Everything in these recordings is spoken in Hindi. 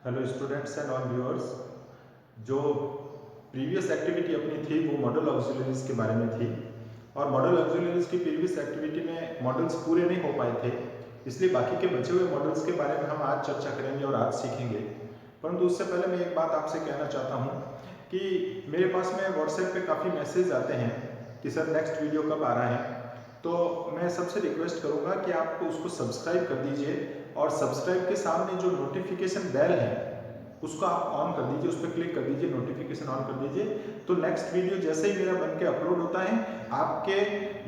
Hello students and all viewers. जो प्रीवियस एक्टिविटी अपनी थी वो मॉडल ऑक्सिलरीज के बारे में थी और मॉडल ऑक्सिलरीज की प्रीवियस एक्टिविटी में मॉडल्स पूरे नहीं हो पाए थे, इसलिए बाकी के बचे हुए मॉडल्स के बारे में हम आज चर्चा करेंगे और आज सीखेंगे। परंतु उससे पहले मैं एक बात आपसे कहना चाहता हूँ कि मेरे पास में व्हाट्सएप पे काफ़ी मैसेज आते हैं कि सर नेक्स्ट वीडियो कब आ रहा है। तो मैं सबसे रिक्वेस्ट करूँगा कि आप उसको सब्सक्राइब कर दीजिए और सब्सक्राइब के सामने जो नोटिफिकेशन बेल है उसको आप ऑन कर दीजिए, उस पर क्लिक कर दीजिए, नोटिफिकेशन ऑन कर दीजिए। तो नेक्स्ट वीडियो जैसे ही मेरा बन के अपलोड होता है आपके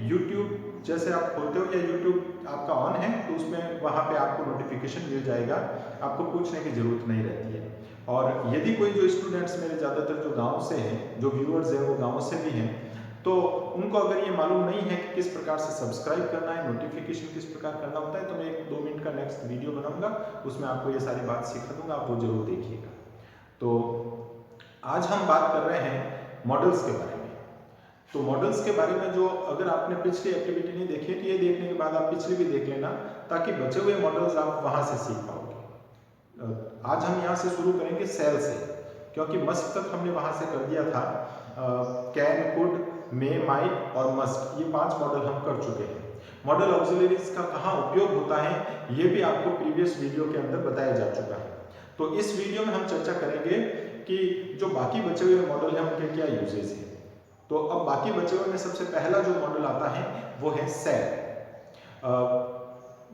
YouTube जैसे आप खोलते हो या YouTube आपका ऑन है तो उसमें वहाँ पे आपको नोटिफिकेशन मिल जाएगा, आपको पूछने की जरूरत नहीं रहती है। और यदि कोई जो स्टूडेंट्स मेरे ज़्यादातर जो गाँव से हैं, जो व्यूअर्स हैं वो गाँव से भी हैं, तो उनको अगर ये मालूम नहीं है कि किस प्रकार से सब्सक्राइब करना है, नोटिफिकेशन किस प्रकार करना होता है, तो मैं 1-2 मिनट का नेक्स्ट वीडियो बनाऊंगा, उसमें आपको ये सारी बात सिखा दूंगा, आप वो जरूर देखिएगा। तो आज हम बात कर रहे हैं मॉडल्स के बारे में। तो मॉडल्स के बारे में जो अगर आपने पिछली एक्टिविटी नहीं देखी है तो ये देखने के बाद आप पिछली भी देख लेना, ताकि बचे हुए मॉडल्स आप वहां से सीख पाओगे। आज हम यहाँ से शुरू करेंगे सेल से, क्योंकि मस्ट तक हमने वहां से कर दिया था। कैन, कुड, मे, माइट और मस्ट, ये 5 मॉडल हम कर चुके हैं। मॉडल ऑक्सिलरीज का कहाँ उपयोग होता है ये भी आपको प्रीवियस वीडियो के अंदर बताया जा चुका है। तो इस वीडियो में हम चर्चा करेंगे कि जो बाकी बचे हुए मॉडल हैं उनके क्या यूजेस हैं। तो अब बाकी बचे हुए में सबसे पहला जो मॉडल आता है वो है सेल।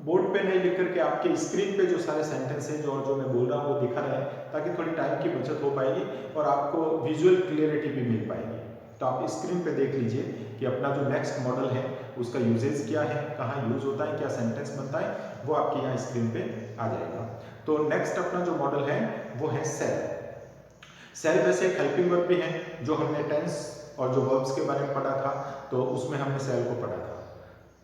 बोर्ड पे नहीं लिख करके आपके स्क्रीन पे जो सारे सेंटेंसेज और जो मैं बोल रहा हूँ वो दिखा रहे हैं, ताकि थोड़ी टाइम की बचत हो पाएगी और आपको विजुअल क्लियरिटी भी मिल पाएगी। तो आप स्क्रीन पे देख लीजिए कि अपना जो नेक्स्ट मॉडल है उसका यूजेज क्या है, कहाँ यूज होता है, क्या सेंटेंस बनता है, वो आपके यहाँ स्क्रीन पे आ जाएगा। तो नेक्स्ट अपना जो मॉडल है वो है सेल। सेल वैसे एक हेल्पिंग वर्ब भी है, जो हमने टेंस और जो वर्ब्स के बारे में पढ़ा था तो उसमें हमने सेल को पढ़ा था,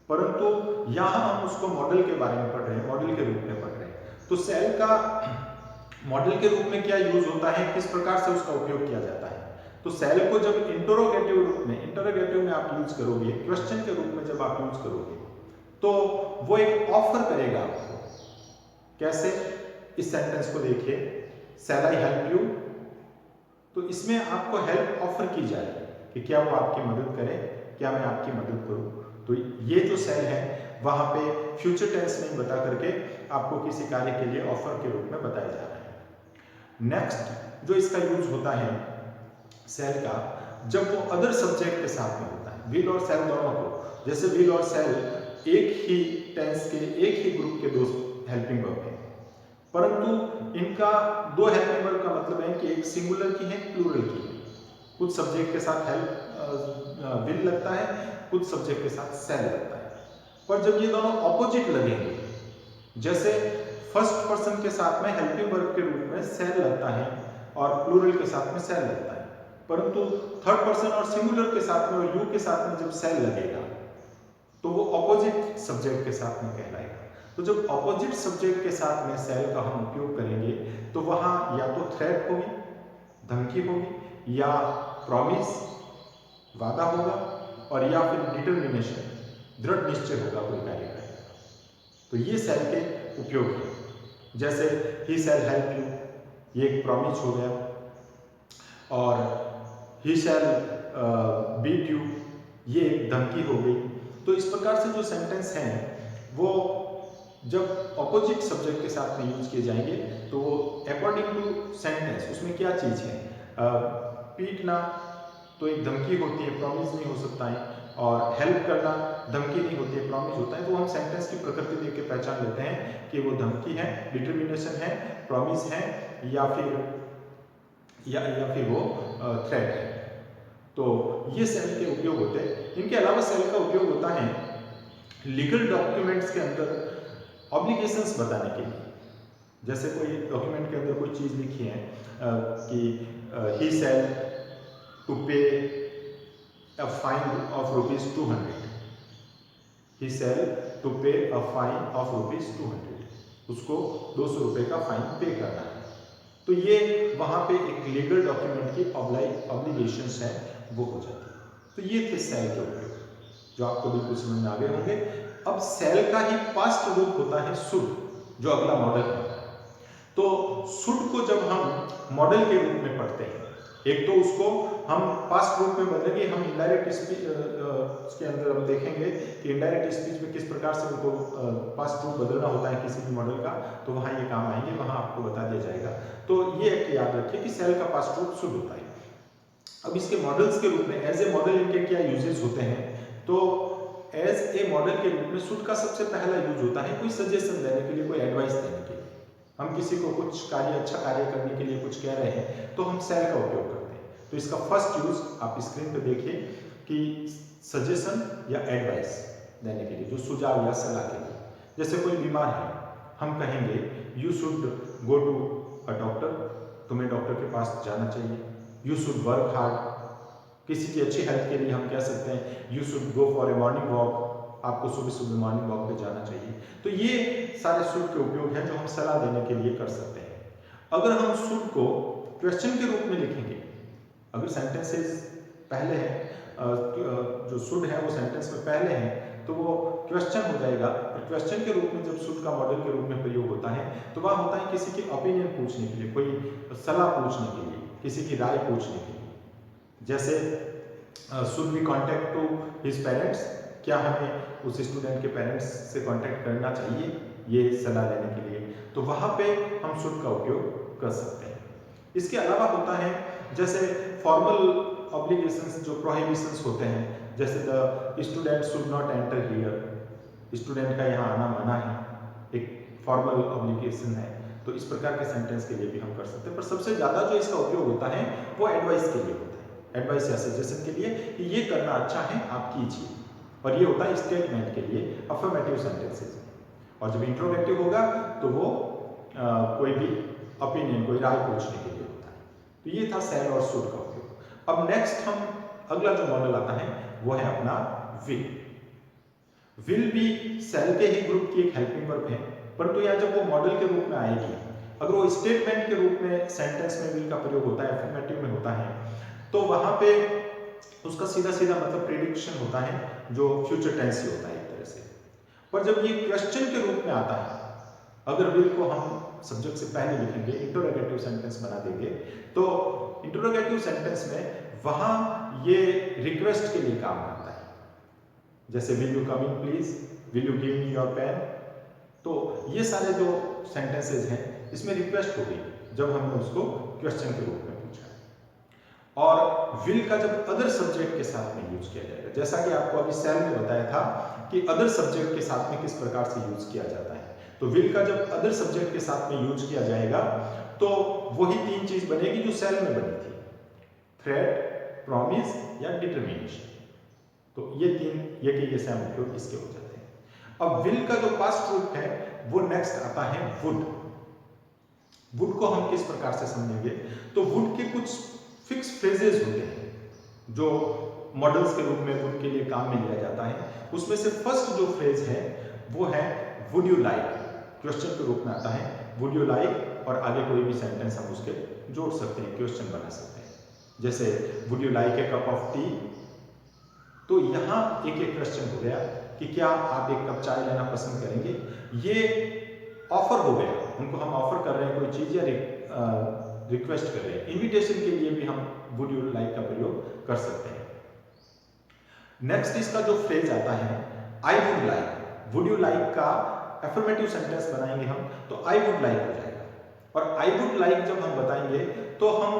परंतु यहाँ हम उसको मॉडल के बारे में पढ़ रहे हैं, मॉडल के रूप में पढ़ रहे हैं। तो सेल का मॉडल के रूप में क्या यूज होता है, किस प्रकार से उसका उपयोग किया जाता है। तो सेल को जब इंटरोगेटिव रूप में, इंटरोगेटिव में आप यूज करोगे, क्वेश्चन के रूप में जब आप यूज करोगे तो वो एक ऑफर करेगा आपको। कैसे, इस सेंटेंस को देखिए, सेल आई हेल्प यू। तो इसमें आपको हेल्प ऑफर की जाएगी कि क्या वो आपकी मदद करे, क्या मैं आपकी मदद करूं। तो ये जो सेल है वहां पे फ्यूचर टेंस नहीं बता करके आपको किसी कार्य के लिए ऑफर के रूप में बताया जा रहा है। नेक्स्ट जो इसका यूज होता है सेल का, जब वो अदर सब्जेक्ट के साथ में होता है, विल और सेल दोनों को। जैसे विल और सेल एक ही टेंस के, एक ही ग्रुप के दो हेल्पिंग वर्ब है, परंतु इनका दो हेल्पिंग वर्ब का मतलब है कि एक सिंगुलर की है, प्लूरल की है। कुछ सब्जेक्ट के साथ हेल्प विल लगता है, कुछ सब्जेक्ट के साथ सेल लगता है। पर जब ये दोनों ऑपोजिट लगेंगे, जैसे फर्स्ट पर्सन के साथ में हेल्पिंग वर्ब के रूप में सेल लगता है और प्लूरल के साथ में सेल लगता है, परंतु थर्ड पर्सन और सिंगुलर के साथ में और यू के साथ में जब सेल लगेगा तो वो ऑपोजिट सब्जेक्ट के साथ में कहलाएगा। तो जब ऑपोजिट सब्जेक्ट के साथ में सेल का हम उपयोग करेंगे तो वहां या तो थ्रेट होगी, धमकी होगी, या प्रॉमिस, वादा होगा, और या फिर डिटर्मिनेशन, दृढ़ निश्चय होगा कोई कार्य करेगा। तो ये सेल के उपयोग है। जैसे ही शैल हेल्प यू, ये एक प्रॉमिस हो गया, और ही शैल बीट यू, ये एक धमकी हो गई। तो इस प्रकार से जो सेंटेंस हैं वो जब ऑपोजिट सब्जेक्ट के साथ में यूज किए जाएंगे तो वो अकॉर्डिंग टू सेंटेंस उसमें क्या चीज है, पीटना तो एक धमकी होती है, प्रॉमिस नहीं हो सकता है, और हेल्प करना धमकी नहीं होती है, प्रॉमिस होता है। तो हम सेंटेंस की प्रकृति देख के पहचान लेते हैं कि वो धमकी है, डिटर्मिनेशन है, प्रॉमिस है, या फिर वो थ्रेट है। तो ये सेल के उपयोग होते हैं। इनके अलावा सेल का उपयोग होता है लीगल डॉक्यूमेंट्स के अंदर ऑब्लिगेशंस बताने के लिए। जैसे कोई डॉक्यूमेंट के अंदर कोई चीज लिखी है कि ही सेल टू पे a fine of rupees 200, he shall to pay a fine of rupees 200, उसको 200 रुपए का फाइन पे करना है। तो ये वहां पे एक लीगल डॉक्यूमेंट की ऑब्लिगेशंस है वो हो जाती है। तो ये थे सेल के उपयोग जो आपको बिल्कुल समझ में आ गए होंगे। अब सेल का ही पास्ट रूप होता है शुड, जो अगला मॉडल है। तो शुड को जब हम मॉडल के रूप में पढ़ते हैं, एक तो उसको हम पास्ट रूप में बदलेंगे, हम इनडायरेक्ट स्पीच के अंदर हम देखेंगे कि इनडायरेक्ट स्पीच में किस प्रकार से उनको पास्ट रूप बदलना होता है किसी भी मॉडल का, तो वहाँ ये काम आएंगे, वहाँ आपको बता दिया जाएगा। तो ये एक याद रखिए कि सेल का पास्ट रूप शुड होता है। अब इसके मॉडल्स के रूप में एज ए मॉडल इनके क्या यूजेस होते हैं, तो एज ए मॉडल के रूप में शुड का सबसे पहला यूज होता है कोई सजेशन देने के लिए, कोई एडवाइस देने के लिए। हम किसी को कुछ कार्य, अच्छा कार्य करने के लिए कुछ कह रहे हैं तो हम सेल का उपयोग करते हैं। तो इसका फर्स्ट यूज आप स्क्रीन पे देखिए कि सजेशन या एडवाइस देने के लिए, जो सुझाव या सलाह के लिए। जैसे कोई बीमार है, हम कहेंगे you should go to a doctor, तुम्हें डॉक्टर के पास जाना चाहिए। यू शुड वर्क हार्ड, किसी की अच्छी हेल्थ के लिए हम कह सकते हैं you should go for a morning walk, आपको सुबह सुबह मॉर्निंग वॉक पे जाना चाहिए। तो ये सारे शुड के उपयोग हैं जो हम सलाह देने के लिए कर सकते हैं। अगर हम शुड को क्वेश्चन के रूप में लिखेंगे, अगर सेंटेंसेस पहले हैं, जो शुड है वो सेंटेंस में पहले हैं, तो वो क्वेश्चन हो जाएगा। और क्वेश्चन के रूप में जब शुड का मॉडल के रूप में प्रयोग होता है तो वह होता है किसी की ओपिनियन पूछने के लिए, कोई सलाह पूछने के लिए, किसी की राय पूछने के लिए। जैसे should we contact to his parents, क्या हमें उस स्टूडेंट के पेरेंट्स से कांटेक्ट करना चाहिए, ये सलाह लेने के लिए। तो वहाँ पे हम शुड का उपयोग कर सकते हैं। इसके अलावा होता है जैसे फॉर्मल ऑब्लिगेशंस, जो प्रोहिबिशंस होते हैं, जैसे the student should not enter here, student का यहाँ आना मना है, एक फॉर्मल ऑब्लिगेशन है। तो इस प्रकार के सेंटेंस के लिए भी हम कर सकते हैं। पर सबसे ज़्यादा जो इसका उपयोग होता है वो एडवाइस के लिए होता है, एडवाइस या सजेशन के लिए कि ये करना अच्छा है, आप कीजिए। और ये होता है स्टेटमेंट के लिए, अफर्मेटिव सेंटेंसेस। और जब इंट्रोगेटिव होगा तो वो कोई भी ओपिनियन, कोई राय पूछने के लिए होता है। तो ये था सेल और शुड का उपयोग। अब नेक्स्ट हम अगला जो मॉडल आता है वो है अपना विल। विल भी सेल के ही ग्रुप की एक हेल्पिंग वर्ब है, परंतु यहाँ जब वो मॉडल के रूप में आएगी, अगर वो स्टेटमेंट के रूप में सेंटेंस में विल का प्रयोग होता है, अफर्मेटिव में होता है, तो वहां पे उसका सीधा सीधा मतलब प्रेडिक्शन होता है, जो फ्यूचर टेंस ही होता है एक तरह से। पर जब ये क्वेश्चन के रूप में आता है, अगर विल को हम सब्जेक्ट से पहले लिखेंगे, इंटरोगेटिव सेंटेंस बना देंगे, तो इंटरोगेटिव सेंटेंस में वहां ये रिक्वेस्ट के लिए काम आता है। जैसे will you come in please, will you give me your pen. तो ये सारे जो सेंटेंसेस हैं इसमें रिक्वेस्ट होगी जब हमने उसको क्वेश्चन के रूप में पूछा। और विल का जब अदर सब्जेक्ट के साथ में यूज किया जाएगा, जैसा कि आपको अभी सेल में बताया था कि अदर सब्जेक्ट के साथ में किस प्रकार से यूज किया जाता है। तो विल का जब अदर सब्जेक्ट के साथ में यूज किया जाएगा तो वही तीन चीज बनेगी जो सेल में बनी थी, थ्रेट, प्रॉमिस या डिटरमिनेशन। तो ये तीन ये के ये सेम उपयोग इसके हो जाते हैं। अब विल का जो पास्ट रूप है वो नेक्स्ट आता है वुड। वुड को हम किस प्रकार से समझेंगे, तो वुड के कुछ फिक्स फ्रेजेस होते हैं जो मॉडल्स के रूप में वुड के लिए काम में लिया जाता है। उसमें से फर्स्ट जो फ्रेज है वो है वुड यू लाइक, क्वेश्चन के रूप में आता है वुड यू लाइक, और आगे कोई भी सेंटेंस हम उसके जोड़ सकते हैं, क्वेश्चन बना सकते हैं। जैसे would you like a cup of T, तो यहाँ एक एक क्वेश्चन हो गया कि क्या आप एक कप चाय लेना पसंद करेंगे। ये ऑफर हो गया, उनको हम ऑफर कर रहे हैं कोई चीज या रिक्वेस्ट कर रहे हैं। इन्विटेशन के लिए भी हम वुड यू लाइक का प्रयोग कर सकते हैं। नेक्स्ट इसका जो फ्रेज आता है आई would like, would you like का एफर्मेटिव सेंटेंस बनाएंगे हम तो आई वुड लाइक हो जाएगा। और आई वुड लाइक जब हम बताएंगे तो हम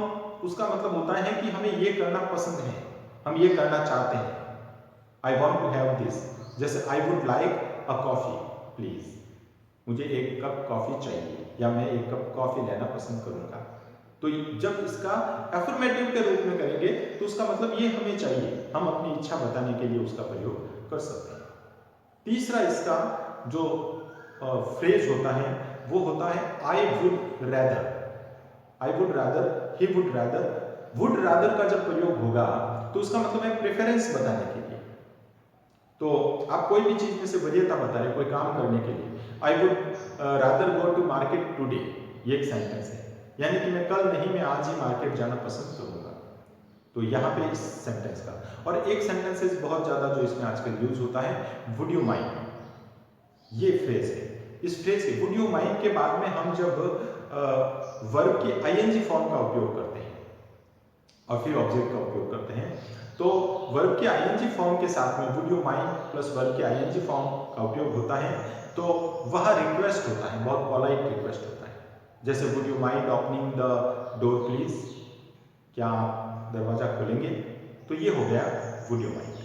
उसका मतलब होता है कि हमें ये करना पसंद है, हम ये करना चाहते हैं। I want to have this, जैसे I would like a coffee please, मुझे एक कप कॉफी चाहिए या मैं एक कप कॉफी लेना पसंद करूंगा। तो जब इसका एफर्मेटिव के रूप में करेंगे तो उसका मतलब ये हमें चाहिए, हम अपनी इच्छा बताने के लिए उसका प्रयोग कर सकते हैं। तीसरा इसका जो फ्रेज होता है वो होता है I would rather. I would rather, he would rather. Would rather का जब प्रयोग होगा तो उसका मतलब है प्रेफरेंस बताने के लिए। तो आप कोई भी चीज में से वरीयता बता रहे, कोई काम करने के लिए, I would rather go to market today, ये एक सेंटेंस है, यानी कि मैं कल नहीं, मैं आज ही मार्केट जाना पसंद करूंगा। तो यहाँ पे इस सेंटेंस का, और एक सेंटेंसेस बहुत ज्यादा जो इसमें आजकल यूज होता है वुड यू माइंड, ये फ्रेज है। इस फ्रेज के वुड यू माइंड के बाद में हम जब वर्ब की आईएनजी फॉर्म का उपयोग करते हैं और फिर ऑब्जेक्ट का उपयोग करते हैं। तो वर्ब के आईएनजी फॉर्म के साथ में would you mind plus verb के आईएनजी फॉर्म का उपयोग होता है, तो वह रिक्वेस्ट होता है, बहुत पोलाइट रिक्वेस्ट होता है। जैसे would you mind opening the door please, क्या आप दरवाजा खोलेंगे, तो ये हो गया वुड यू माइंड।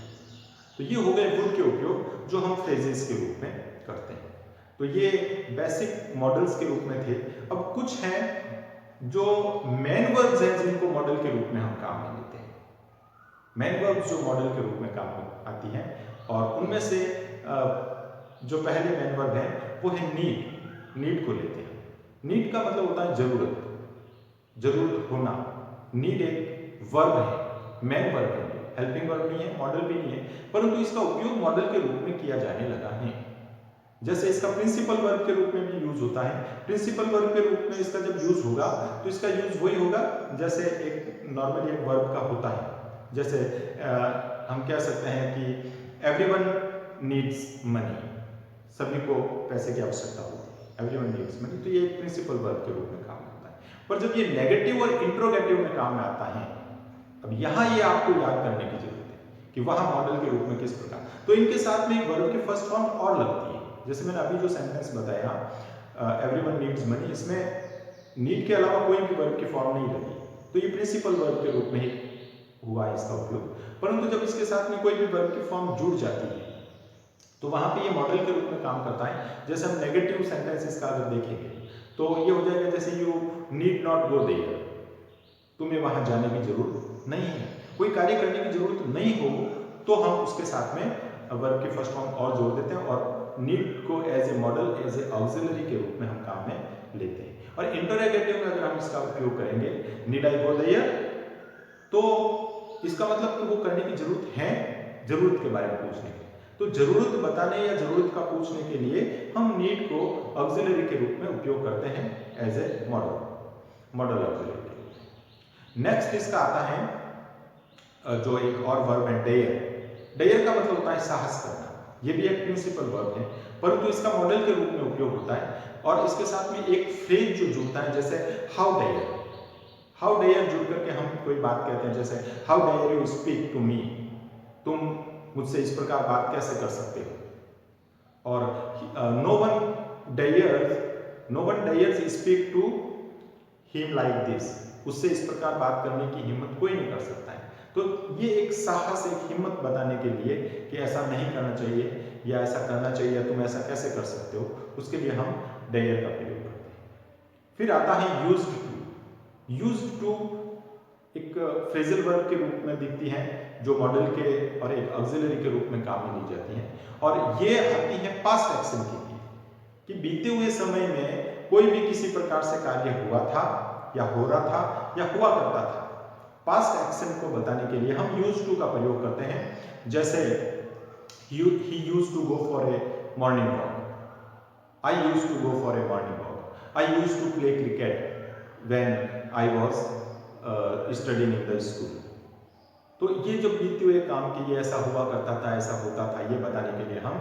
तो ये हो गए वुड के उपयोग जो हम फ्रेजेस के रूप में करते हैं। तो ये बेसिक मॉडल्स के रूप में थे। अब कुछ हैं जो मेन वर्ब्स हैं जिनको मॉडल के रूप में हम काम में लेते हैं। मेन वर्ब्स जो मॉडल के रूप में काम में आती हैं, और उनमें से जो पहले मेन वर्ब है वो है नीड। नीड को लेते हैं। नीड का मतलब होता है जरूरत, जरूरत होना। नीड एक वर्ब है, मेन वर्ब है, हेल्पिंग वर्ब नहीं है, मॉडल भी नहीं है, परंतु इसका उपयोग मॉडल के रूप में किया जाने लगा है। जैसे इसका प्रिंसिपल वर्ब के रूप में भी यूज होता है। प्रिंसिपल वर्ब के रूप में इसका जब यूज होगा तो इसका यूज वही होगा जैसे एक नॉर्मली एक वर्ब का होता है। जैसे हम कह सकते हैं कि एवरीवन नीड्स मनी, सभी को पैसे की आवश्यकता होती है, एवरीवन नीड्स मनी। तो ये एक प्रिंसिपल वर्ब के रूप में काम होता है। पर जब ये नेगेटिव और इंट्रोगेटिव में काम में आता है, अब यहाँ ये आपको याद करने की जरूरत है कि वहां मॉडल के रूप में किस प्रकार। तो इनके साथ में एक वर्ब की फर्स्ट फॉर्म और लगती है। जैसे मैंने अभी जो सेंटेंस बताया एवरीवन नीड्स मनी, इसमें नीड के अलावा कोई भी वर्ब की फॉर्म नहीं लगी, तो ये प्रिंसिपल वर्ब के रूप में ही हुआ इसका उपयोग। परंतु जब इसके साथ में कोई भी वर्ब की फॉर्म जुड़ जाती है तो वहां पे ये मॉडल के रूप में काम करता है। जैसे हम नेगेटिव सेंटेंसेस का अगर देखेंगे तो ये हो जाएगा जैसे you need not go there, तुम्हें वहां जाने की जरूरत नहीं है। कोई कार्य करने की जरूरत नहीं हो तो हम उसके साथ में वर्ब की फर्स्ट फॉर्म और जोड़ देते हैं और नीड को as a model, as a auxiliary के रूप में हम काम में लेते हैं। और इंटरोगेटिव में अगर हम इसका उपयोग करेंगे, नीड आई गो देयर, तो इसका मतलब कि वो करने की जरूरत है, जरूरत के बारे में पूछने के। तो जरूरत बताने या जरूरत का पूछने के लिए हम नीड को ऑक्सिलरी के रूप में उपयोग करते हैं as a model, model auxiliary के रूप में। नेक्स्ट इसका आता है जो एक और वर्ब है डेयर। डेयर का मतलब होता है साहस करना। ये भी एक प्रिंसिपल वर्ब है, परंतु इसका मॉडल के रूप में उपयोग होता है। और इसके साथ में एक फ्रेज जो जुड़ता है, जैसे हाउ डेयर। हाउ डेयर जुड़ करके हम कोई बात कहते हैं, जैसे how dare you speak to me, तुम मुझसे इस प्रकार बात कैसे कर सकते हो। और no one dares speak to him like this, उससे इस प्रकार बात करने की हिम्मत कोई नहीं कर सकता है। तो ये एक साहस, एक हिम्मत बताने के लिए कि ऐसा नहीं करना चाहिए या ऐसा करना चाहिए, तुम ऐसा कैसे कर सकते हो, उसके लिए हम डेयर का प्रयोग करते हैं। फिर आता है यूज्ड टू। यूज्ड टू एक फ्रेजल वर्ब के रूप में दिखती है जो मॉडल के और एक ऑक्सिलरी के रूप में काम में ली जाती है। और ये आती है पास्ट एक्शन के लिए कि बीते हुए समय में कोई भी किसी प्रकार से कार्य हुआ था या हो रहा था या हुआ करता था। पास्ट एक्शन को बताने के लिए हम यूज टू का प्रयोग करते हैं। जैसे he used to go for a morning walk, I used to go for a morning walk, I used to play cricket when I was studying in the school। तो ये जो बीते हुए काम के लिए ऐसा हुआ करता था, ऐसा होता था, ये बताने के लिए हम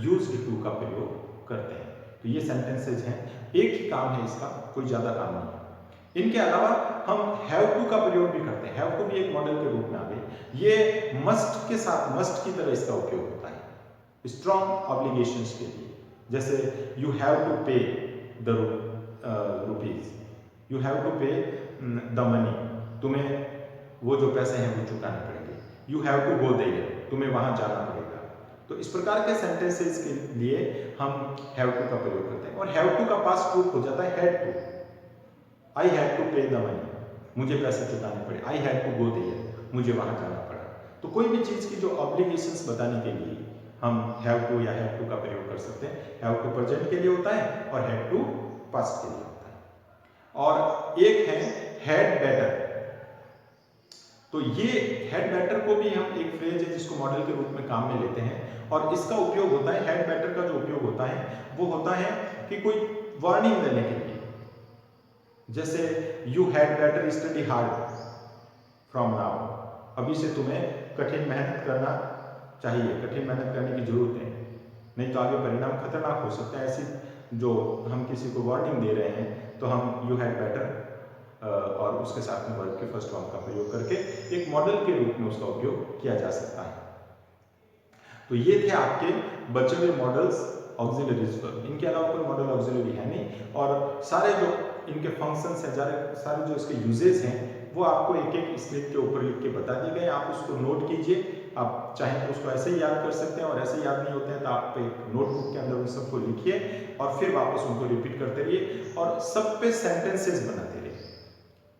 यूज्ड टू का प्रयोग करते हैं। तो ये सेंटेंसेज हैं, एक ही काम है इसका, कोई ज्यादा काम नहीं है। इनके अलावा हम हैव टू का प्रयोग भी करते हैं। हैव टू भी एक मॉडल के रूप में आ गई। ये मस्ट के साथ, मस्ट की तरह इसका उपयोग होता है स्ट्रॉन्ग ऑब्लिगेशंस के लिए। जैसे you have to pay the rupees, you have to pay the money, तुम्हें वो जो पैसे हैं वो चुकाने पड़ेंगे। You have to go there, तुम्हें वहां जाना पड़ेगा। तो इस प्रकार के सेंटेंसेस के लिए हम हैव टू का प्रयोग करते हैं। और हैव टू का पास्ट रूप हो जाता है had to. I had to pay the money, मुझे पैसे चुकाने पड़े। I had to go there, मुझे वहां जाना पड़ा। तो कोई भी चीज की जो ऑब्लिगेशंस बताने के लिए हम हैव टू या हैड टू का प्रयोग कर सकते हैं। हैव टू प्रेजेंट के लिए होता है और हैड टू पास्ट के लिए होता है। और एक है हैड बेटर। तो ये हैड बेटर को भी हम एक फ्रेज है जिसको मॉडल के रूप में काम में लेते हैं। और इसका उपयोग होता है, हैड बेटर का जो उपयोग होता है वो होता है कि कोई वार्निंग देने के लिए। जैसे you had better study hard from now, अभी से तुम्हें कठिन मेहनत करना चाहिए, कठिन मेहनत करने की जरूरत है, नहीं तो आगे परिणाम खतरनाक हो सकता है। ऐसी जो हम किसी को वार्निंग दे रहे हैं तो हम यू हैड बेटर और उसके साथ में वर्ब के फर्स्ट फॉर्म का प्रयोग करके एक मॉडल के रूप में उसका उपयोग किया जा सकता है। तो ये थे आपके बचे हुए मॉडल्स ऑक्सिलरीज वर्ब। इनके अलावा कोई मॉडल ऑक्सिलरी है नहीं, और सारे जो इनके फंक्शंस हैं, सारे जो इसके यूजेस हैं, वो आपको एक एक स्क्रीन के ऊपर लिख के बता दिए गए। आप उसको नोट कीजिए। आप चाहें तो उसको ऐसे ही याद कर सकते हैं, और ऐसे याद नहीं होते हैं तो आप एक नोटबुक के अंदर उन सबको लिखिए और फिर वापस उनको रिपीट करते रहिए और सब पे सेंटेंसेस बनाते रहिए।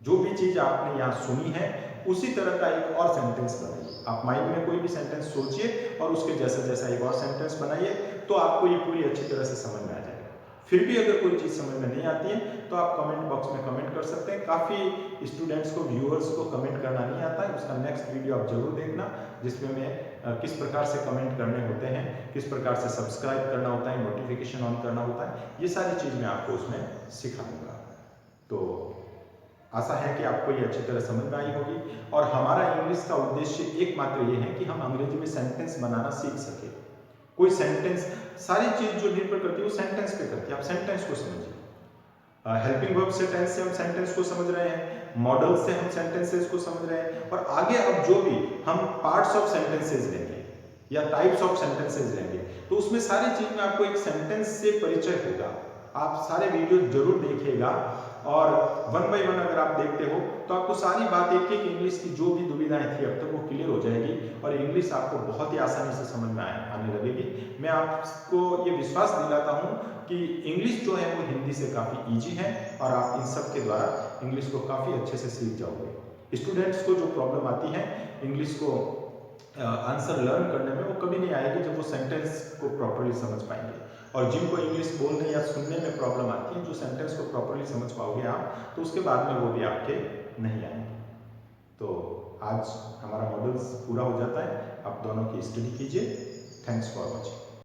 जो भी चीज आपने यहाँ सुनी है उसी तरह का एक और सेंटेंस बनाइए। आप माइंड में कोई भी सेंटेंस सोचिए और उसके जैसा जैसा एक और सेंटेंस बनाइए, तो आपको ये पूरी अच्छी तरह से समझ में आ जाएगा। फिर भी अगर कोई चीज़ समझ में नहीं आती है तो आप कमेंट बॉक्स में कमेंट कर सकते हैं। काफ़ी स्टूडेंट्स को, व्यूअर्स को कमेंट करना नहीं आता है। उसका नेक्स्ट वीडियो आप जरूर देखना, जिसमें मैं किस प्रकार से कमेंट करने होते हैं, किस प्रकार से सब्सक्राइब करना होता है, नोटिफिकेशन ऑन करना होता है, ये सारी चीज़ मैं आपको उसमें सिखाऊंगा। तो आशा है कि आपको ये अच्छी तरह समझ में आई होगी। और हमारा इंग्लिश का उद्देश्य एकमात्र ये है कि हम अंग्रेजी में सेंटेंस बनाना सीख सके। कोई सेंटेंस, सारी चीज जो निर्भर करती है वो सेंटेंस पे करती है। आप सेंटेंस को समझिए। हेल्पिंग वर्ब से टेंस से हम सेंटेंस को समझ रहे हैं, मॉडल से हम सेंटेंसेस को समझ रहे हैं, और आगे अब जो भी हम पार्ट्स ऑफ सेंटेंसेस लेंगे या टाइप्स ऑफ सेंटेंसेस लेंगे, तो उसमें सारी चीज में आपको एक सेंटेंस से परिचय होगा। आप सारे वीडियो जरूर देखिएगा, और वन बाय वन अगर आप देखते हो तो आपको सारी बात, एक एक इंग्लिश की जो भी दुविधाएं थी अब तक वो क्लियर हो जाएगी, और इंग्लिश आपको बहुत ही आसानी से समझ में आने लगेगी। मैं आपको ये विश्वास दिलाता हूँ कि इंग्लिश जो है वो हिंदी से काफ़ी ईजी है, और आप इन सब के द्वारा इंग्लिश को काफ़ी अच्छे से सीख जाओगे। स्टूडेंट्स को जो प्रॉब्लम आती है इंग्लिश को आंसर लर्न करने में, वो कभी नहीं आएगी जब वो सेंटेंस को प्रॉपरली समझ पाएंगे। और जिनको इंग्लिश बोलने या सुनने में प्रॉब्लम आती है, जो सेंटेंस को प्रॉपरली समझ पाओगे आप, तो उसके बाद में वो भी आपके नहीं आएंगे। तो आज हमारा मॉडल्स पूरा हो जाता है। आप दोनों की स्टडी कीजिए। Thanks for watching.